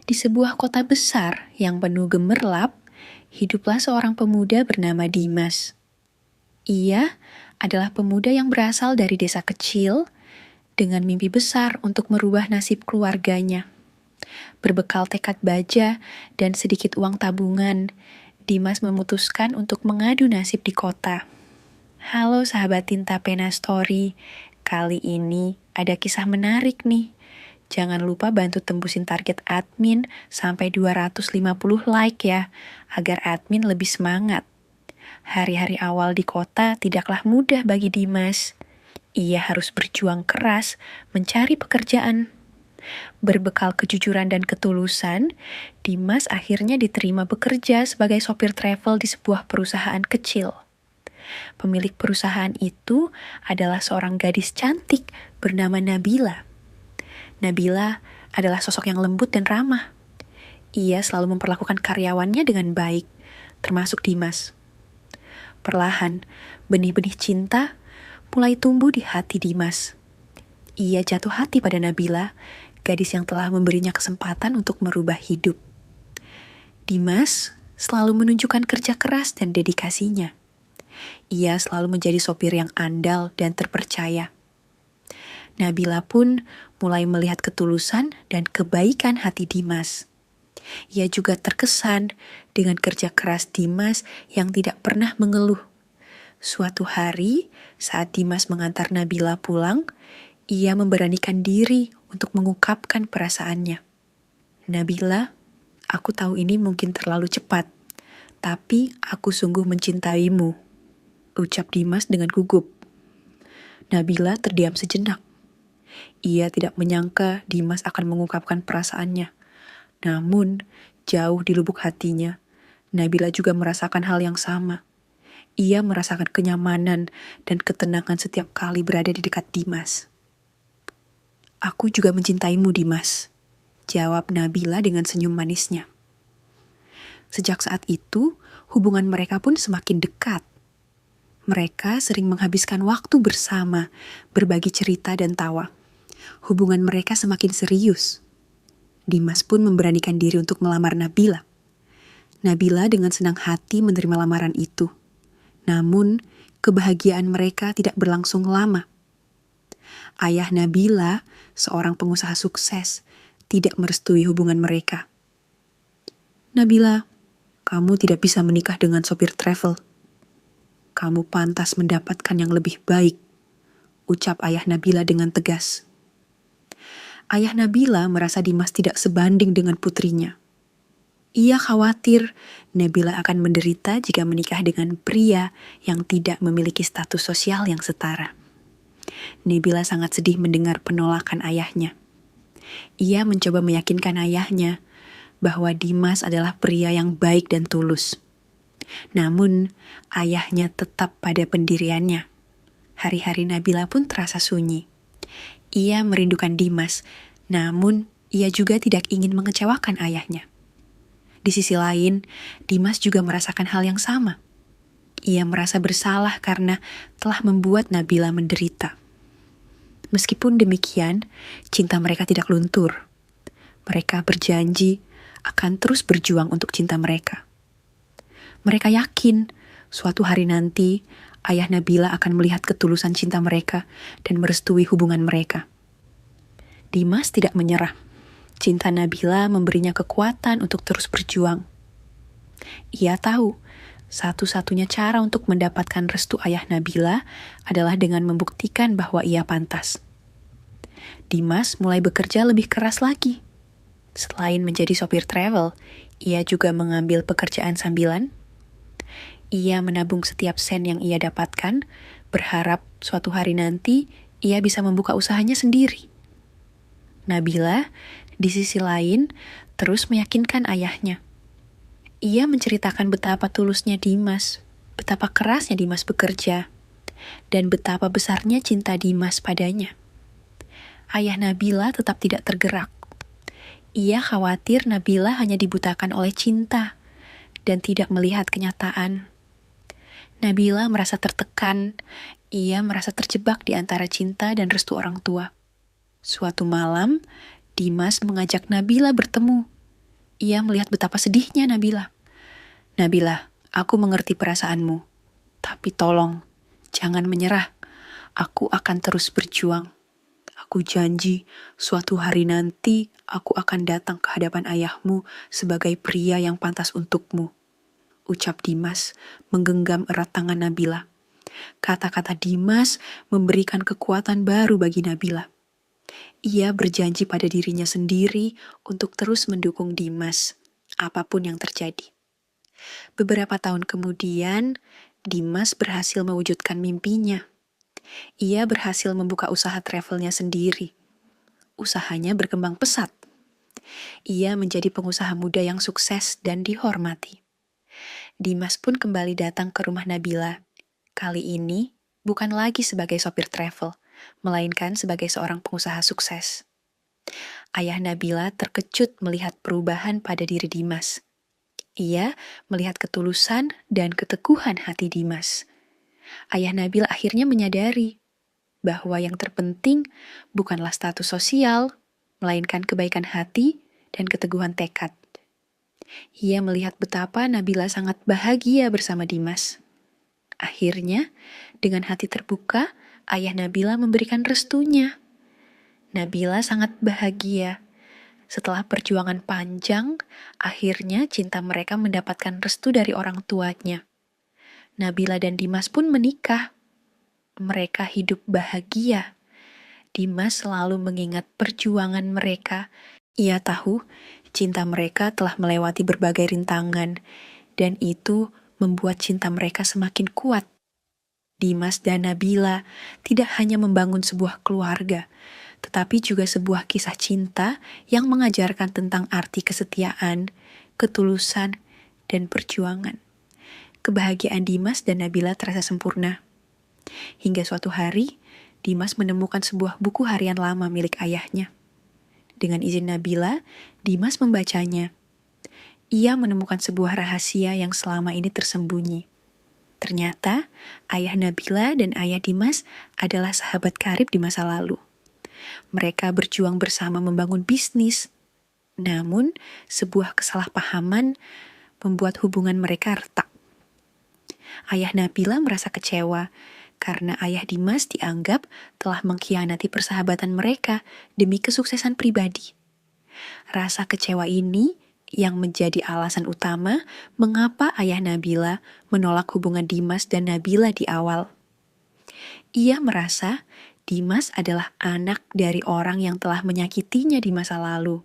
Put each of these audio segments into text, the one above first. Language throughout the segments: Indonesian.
Di sebuah kota besar yang penuh gemerlap, hiduplah seorang pemuda bernama Dimas. Ia adalah pemuda yang berasal dari desa kecil dengan mimpi besar untuk merubah nasib keluarganya. Berbekal tekad baja dan sedikit uang tabungan, Dimas memutuskan untuk mengadu nasib di kota. Halo sahabat Tinta Pena Story, kali ini ada kisah menarik nih. Jangan lupa bantu tembusin target admin sampai 250 like ya, agar admin lebih semangat. Hari-hari awal di kota tidaklah mudah bagi Dimas. Ia harus berjuang keras mencari pekerjaan. Berbekal kejujuran dan ketulusan, Dimas akhirnya diterima bekerja sebagai sopir travel di sebuah perusahaan kecil. Pemilik perusahaan itu adalah seorang gadis cantik bernama Nabila. Nabila adalah sosok yang lembut dan ramah. Ia selalu memperlakukan karyawannya dengan baik, termasuk Dimas. Perlahan, benih-benih cinta mulai tumbuh di hati Dimas. Ia jatuh hati pada Nabila, gadis yang telah memberinya kesempatan untuk merubah hidup. Dimas selalu menunjukkan kerja keras dan dedikasinya. Ia selalu menjadi sopir yang andal dan terpercaya. Nabila pun mulai melihat ketulusan dan kebaikan hati Dimas. Ia juga terkesan dengan kerja keras Dimas yang tidak pernah mengeluh. Suatu hari, saat Dimas mengantar Nabila pulang, ia memberanikan diri untuk mengungkapkan perasaannya. Nabila, aku tahu ini mungkin terlalu cepat, tapi aku sungguh mencintaimu, ucap Dimas dengan gugup. Nabila terdiam sejenak. Ia tidak menyangka Dimas akan mengungkapkan perasaannya. Namun, jauh di lubuk hatinya, Nabila juga merasakan hal yang sama. Ia merasakan kenyamanan dan ketenangan setiap kali berada di dekat Dimas. Aku juga mencintaimu, Dimas, jawab Nabila dengan senyum manisnya. Sejak saat itu, hubungan mereka pun semakin dekat. Mereka sering menghabiskan waktu bersama, berbagi cerita dan tawa. Hubungan mereka semakin serius. Dimas pun memberanikan diri untuk melamar Nabila. Nabila dengan senang hati menerima lamaran itu. Namun, kebahagiaan mereka tidak berlangsung lama. Ayah Nabila, seorang pengusaha sukses, tidak merestui hubungan mereka. Nabila, kamu tidak bisa menikah dengan sopir travel. Kamu pantas mendapatkan yang lebih baik, ucap ayah Nabila dengan tegas. Ayah Nabila merasa Dimas tidak sebanding dengan putrinya. Ia khawatir Nabila akan menderita jika menikah dengan pria yang tidak memiliki status sosial yang setara. Nabila sangat sedih mendengar penolakan ayahnya. Ia mencoba meyakinkan ayahnya bahwa Dimas adalah pria yang baik dan tulus. Namun, ayahnya tetap pada pendiriannya. Hari-hari Nabila pun terasa sunyi. Ia merindukan Dimas, namun ia juga tidak ingin mengecewakan ayahnya. Di sisi lain, Dimas juga merasakan hal yang sama. Ia merasa bersalah karena telah membuat Nabila menderita. Meskipun demikian, cinta mereka tidak luntur. Mereka berjanji akan terus berjuang untuk cinta mereka. Mereka yakin suatu hari nanti ayah Nabila akan melihat ketulusan cinta mereka dan merestui hubungan mereka. Dimas tidak menyerah. Cinta Nabila memberinya kekuatan untuk terus berjuang. Ia tahu, satu-satunya cara untuk mendapatkan restu ayah Nabila adalah dengan membuktikan bahwa ia pantas. Dimas mulai bekerja lebih keras lagi. Selain menjadi sopir travel, ia juga mengambil pekerjaan sambilan. Ia menabung setiap sen yang ia dapatkan, berharap suatu hari nanti ia bisa membuka usahanya sendiri. Nabila, di sisi lain, terus meyakinkan ayahnya. Ia menceritakan betapa tulusnya Dimas, betapa kerasnya Dimas bekerja, dan betapa besarnya cinta Dimas padanya. Ayah Nabila tetap tidak tergerak. Ia khawatir Nabila hanya dibutakan oleh cinta dan tidak melihat kenyataan. Nabila merasa tertekan, ia merasa terjebak di antara cinta dan restu orang tua. Suatu malam, Dimas mengajak Nabila bertemu. Ia melihat betapa sedihnya Nabila. Nabila, aku mengerti perasaanmu. Tapi tolong, jangan menyerah. Aku akan terus berjuang. Aku janji, suatu hari nanti aku akan datang ke hadapan ayahmu sebagai pria yang pantas untukmu. Ucap Dimas menggenggam erat tangan Nabila. Kata-kata Dimas memberikan kekuatan baru bagi Nabila. Ia berjanji pada dirinya sendiri untuk terus mendukung Dimas, apapun yang terjadi. Beberapa tahun kemudian, Dimas berhasil mewujudkan mimpinya. Ia berhasil membuka usaha travelnya sendiri. Usahanya berkembang pesat. Ia menjadi pengusaha muda yang sukses dan dihormati. Dimas pun kembali datang ke rumah Nabila. Kali ini bukan lagi sebagai sopir travel, melainkan sebagai seorang pengusaha sukses. Ayah Nabila terkejut melihat perubahan pada diri Dimas. Ia melihat ketulusan dan keteguhan hati Dimas. Ayah Nabila akhirnya menyadari bahwa yang terpenting bukanlah status sosial, melainkan kebaikan hati dan keteguhan tekad. Ia melihat betapa Nabila sangat bahagia bersama Dimas. Akhirnya, dengan hati terbuka, ayah Nabila memberikan restunya. Nabila sangat bahagia. Setelah perjuangan panjang, akhirnya cinta mereka mendapatkan restu dari orang tuanya. Nabila dan Dimas pun menikah. Mereka hidup bahagia. Dimas selalu mengingat perjuangan mereka. Ia tahu cinta mereka telah melewati berbagai rintangan, dan itu membuat cinta mereka semakin kuat. Dimas dan Nabila tidak hanya membangun sebuah keluarga, tetapi juga sebuah kisah cinta yang mengajarkan tentang arti kesetiaan, ketulusan, dan perjuangan. Kebahagiaan Dimas dan Nabila terasa sempurna. Hingga suatu hari, Dimas menemukan sebuah buku harian lama milik ayahnya. Dengan izin Nabila, Dimas membacanya. Ia menemukan sebuah rahasia yang selama ini tersembunyi. Ternyata, ayah Nabila dan ayah Dimas adalah sahabat karib di masa lalu. Mereka berjuang bersama membangun bisnis. Namun, sebuah kesalahpahaman membuat hubungan mereka retak. Ayah Nabila merasa kecewa karena ayah Dimas dianggap telah mengkhianati persahabatan mereka demi kesuksesan pribadi. Rasa kecewa ini yang menjadi alasan utama mengapa ayah Nabila menolak hubungan Dimas dan Nabila di awal. Ia merasa Dimas adalah anak dari orang yang telah menyakitinya di masa lalu,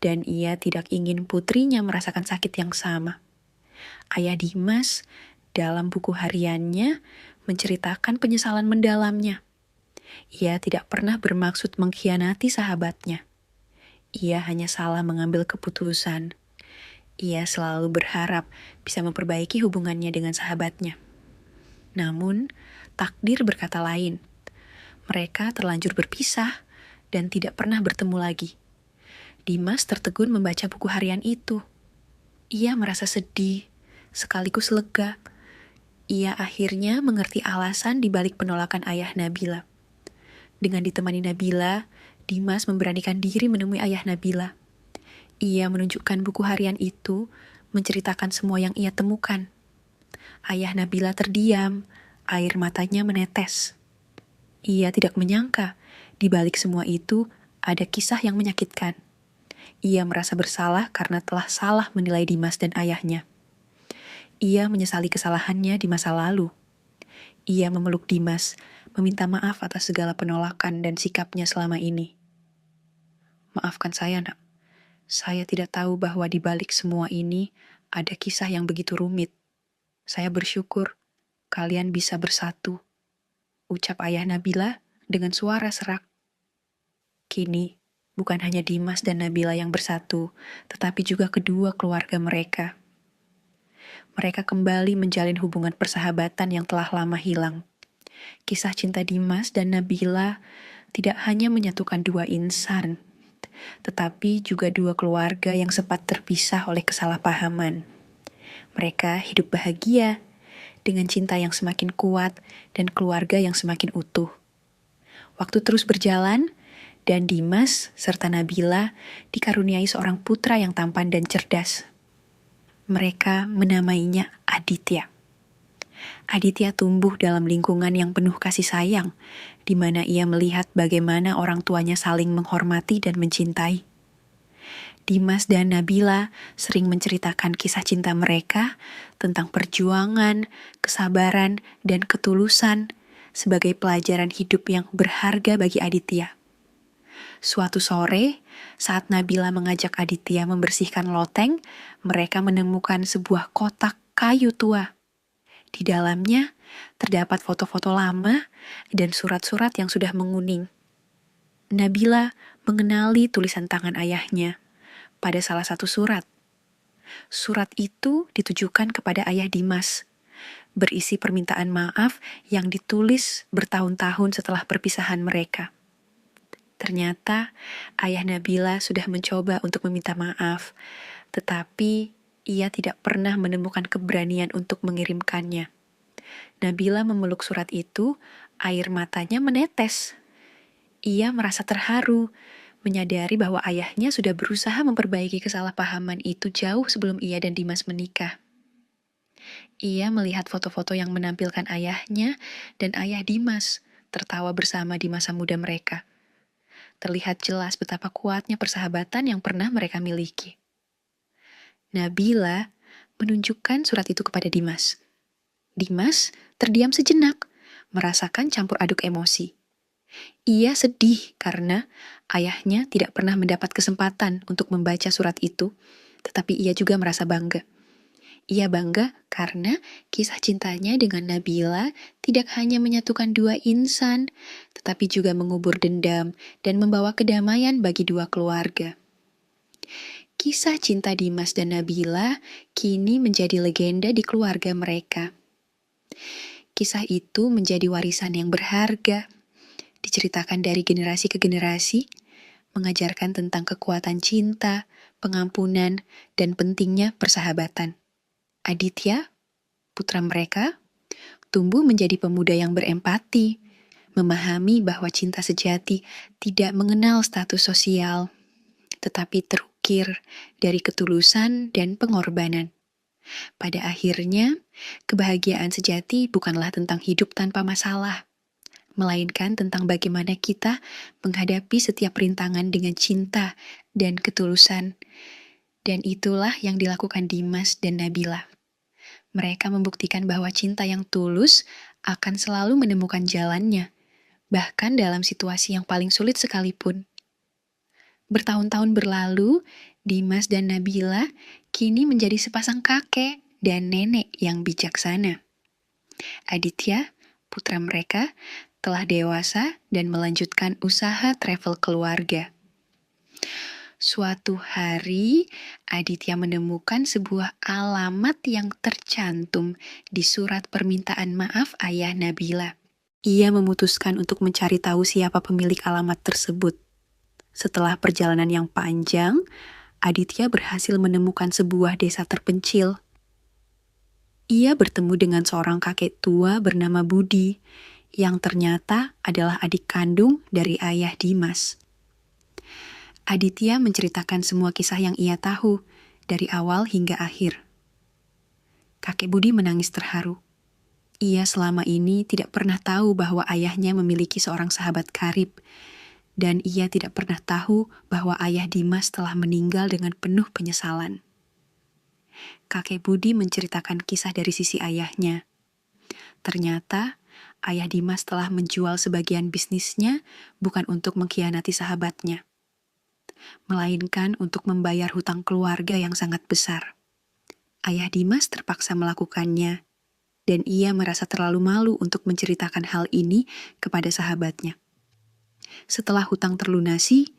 dan ia tidak ingin putrinya merasakan sakit yang sama. Ayah Dimas dalam buku hariannya menceritakan penyesalan mendalamnya. Ia tidak pernah bermaksud mengkhianati sahabatnya. Ia hanya salah mengambil keputusan. Ia selalu berharap bisa memperbaiki hubungannya dengan sahabatnya. Namun, takdir berkata lain. Mereka terlanjur berpisah dan tidak pernah bertemu lagi. Dimas tertegun membaca buku harian itu. Ia merasa sedih, sekaligus lega. Ia akhirnya mengerti alasan di balik penolakan ayah Nabila. Dengan ditemani Nabila, Dimas memberanikan diri menemui ayah Nabila. Ia menunjukkan buku harian itu, menceritakan semua yang ia temukan. Ayah Nabila terdiam, air matanya menetes. Ia tidak menyangka, di balik semua itu ada kisah yang menyakitkan. Ia merasa bersalah karena telah salah menilai Dimas dan ayahnya. Ia menyesali kesalahannya di masa lalu. Ia memeluk Dimas, meminta maaf atas segala penolakan dan sikapnya selama ini. Maafkan saya, Nak. Saya tidak tahu bahwa di balik semua ini ada kisah yang begitu rumit. Saya bersyukur kalian bisa bersatu. Ucap ayah Nabila dengan suara serak. Kini, bukan hanya Dimas dan Nabila yang bersatu, tetapi juga kedua keluarga mereka. Mereka kembali menjalin hubungan persahabatan yang telah lama hilang. Kisah cinta Dimas dan Nabila tidak hanya menyatukan dua insan, tetapi juga dua keluarga yang sempat terpisah oleh kesalahpahaman. Mereka hidup bahagia, dengan cinta yang semakin kuat dan keluarga yang semakin utuh. Waktu terus berjalan, Dan Dimas serta Nabila dikaruniai seorang putra yang tampan dan cerdas. Mereka menamainya Aditya. Aditya tumbuh dalam lingkungan yang penuh kasih sayang, di mana ia melihat bagaimana orang tuanya saling menghormati dan mencintai. Dimas dan Nabila sering menceritakan kisah cinta mereka tentang perjuangan, kesabaran, dan ketulusan sebagai pelajaran hidup yang berharga bagi Aditya. Suatu sore, saat Nabila mengajak Aditya membersihkan loteng, mereka menemukan sebuah kotak kayu tua. Di dalamnya terdapat foto-foto lama dan surat-surat yang sudah menguning. Nabila mengenali tulisan tangan ayahnya pada salah satu surat. Surat itu ditujukan kepada ayah Dimas, berisi permintaan maaf yang ditulis bertahun-tahun setelah perpisahan mereka. Ternyata ayah Nabila sudah mencoba untuk meminta maaf, tetapi ia tidak pernah menemukan keberanian untuk mengirimkannya. Nabila memeluk surat itu, air matanya menetes. Ia merasa terharu, menyadari bahwa ayahnya sudah berusaha memperbaiki kesalahpahaman itu jauh sebelum ia dan Dimas menikah. Ia melihat foto-foto yang menampilkan ayahnya dan ayah Dimas tertawa bersama di masa muda mereka. Terlihat jelas betapa kuatnya persahabatan yang pernah mereka miliki. Nabila menunjukkan surat itu kepada Dimas. Dimas terdiam sejenak, merasakan campur aduk emosi. Ia sedih karena ayahnya tidak pernah mendapat kesempatan untuk membaca surat itu, tetapi ia juga merasa bangga. Ia bangga karena kisah cintanya dengan Nabila tidak hanya menyatukan dua insan, tetapi juga mengubur dendam dan membawa kedamaian bagi dua keluarga. Kisah cinta Dimas dan Nabila kini menjadi legenda di keluarga mereka. Kisah itu menjadi warisan yang berharga, diceritakan dari generasi ke generasi, mengajarkan tentang kekuatan cinta, pengampunan, dan pentingnya persahabatan. Aditya, putra mereka, tumbuh menjadi pemuda yang berempati, memahami bahwa cinta sejati tidak mengenal status sosial, tetapi terukir dari ketulusan dan pengorbanan. Pada akhirnya, kebahagiaan sejati bukanlah tentang hidup tanpa masalah, melainkan tentang bagaimana kita menghadapi setiap rintangan dengan cinta dan ketulusan. Dan itulah yang dilakukan Dimas dan Nabila. Mereka membuktikan bahwa cinta yang tulus akan selalu menemukan jalannya, bahkan dalam situasi yang paling sulit sekalipun. Bertahun-tahun berlalu, Dimas dan Nabila kini menjadi sepasang kakek dan nenek yang bijaksana. Aditya, putra mereka, telah dewasa dan melanjutkan usaha travel keluarga. Suatu hari, Aditya menemukan sebuah alamat yang tercantum di surat permintaan maaf ayah Nabila. Ia memutuskan untuk mencari tahu siapa pemilik alamat tersebut. Setelah perjalanan yang panjang, Aditya berhasil menemukan sebuah desa terpencil. Ia bertemu dengan seorang kakek tua bernama Budi, yang ternyata adalah adik kandung dari ayah Dimas. Aditya menceritakan semua kisah yang ia tahu, dari awal hingga akhir. Kakek Budi menangis terharu. Ia selama ini tidak pernah tahu bahwa ayahnya memiliki seorang sahabat karib, dan ia tidak pernah tahu bahwa ayah Dimas telah meninggal dengan penuh penyesalan. Kakek Budi menceritakan kisah dari sisi ayahnya. Ternyata, ayah Dimas telah menjual sebagian bisnisnya bukan untuk mengkhianati sahabatnya, melainkan untuk membayar hutang keluarga yang sangat besar. Ayah Dimas terpaksa melakukannya, dan ia merasa terlalu malu untuk menceritakan hal ini kepada sahabatnya. Setelah hutang terlunasi,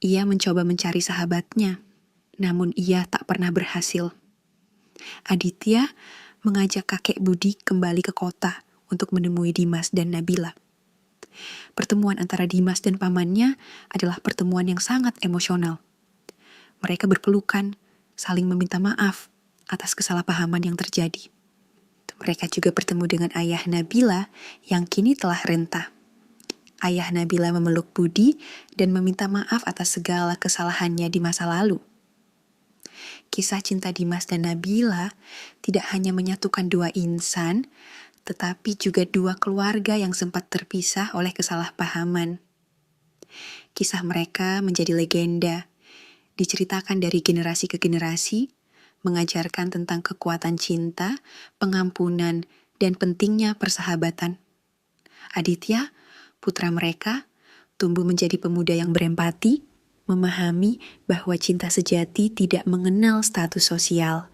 ia mencoba mencari sahabatnya, namun ia tak pernah berhasil. Aditya mengajak kakek Budi kembali ke kota untuk menemui Dimas dan Nabila. Pertemuan antara Dimas dan pamannya adalah pertemuan yang sangat emosional. Mereka berpelukan, saling meminta maaf atas kesalahpahaman yang terjadi. Mereka juga bertemu dengan ayah Nabila yang kini telah renta. Ayah Nabila memeluk Budi dan meminta maaf atas segala kesalahannya di masa lalu. Kisah cinta Dimas dan Nabila tidak hanya menyatukan dua insan, tetapi juga dua keluarga yang sempat terpisah oleh kesalahpahaman. Kisah mereka menjadi legenda, diceritakan dari generasi ke generasi, mengajarkan tentang kekuatan cinta, pengampunan, dan pentingnya persahabatan. Aditya, putra mereka, tumbuh menjadi pemuda yang berempati, memahami bahwa cinta sejati tidak mengenal status sosial,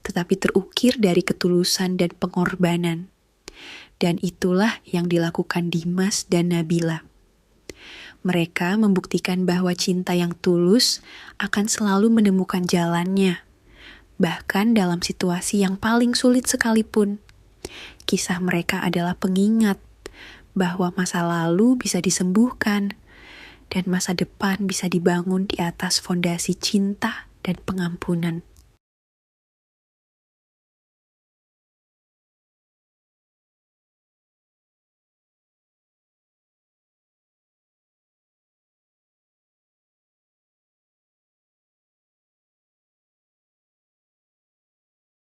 tetapi terukir dari ketulusan dan pengorbanan. Dan itulah yang dilakukan Dimas dan Nabila. Mereka membuktikan bahwa cinta yang tulus akan selalu menemukan jalannya, bahkan dalam situasi yang paling sulit sekalipun. Kisah mereka adalah pengingat bahwa masa lalu bisa disembuhkan dan masa depan bisa dibangun di atas fondasi cinta dan pengampunan.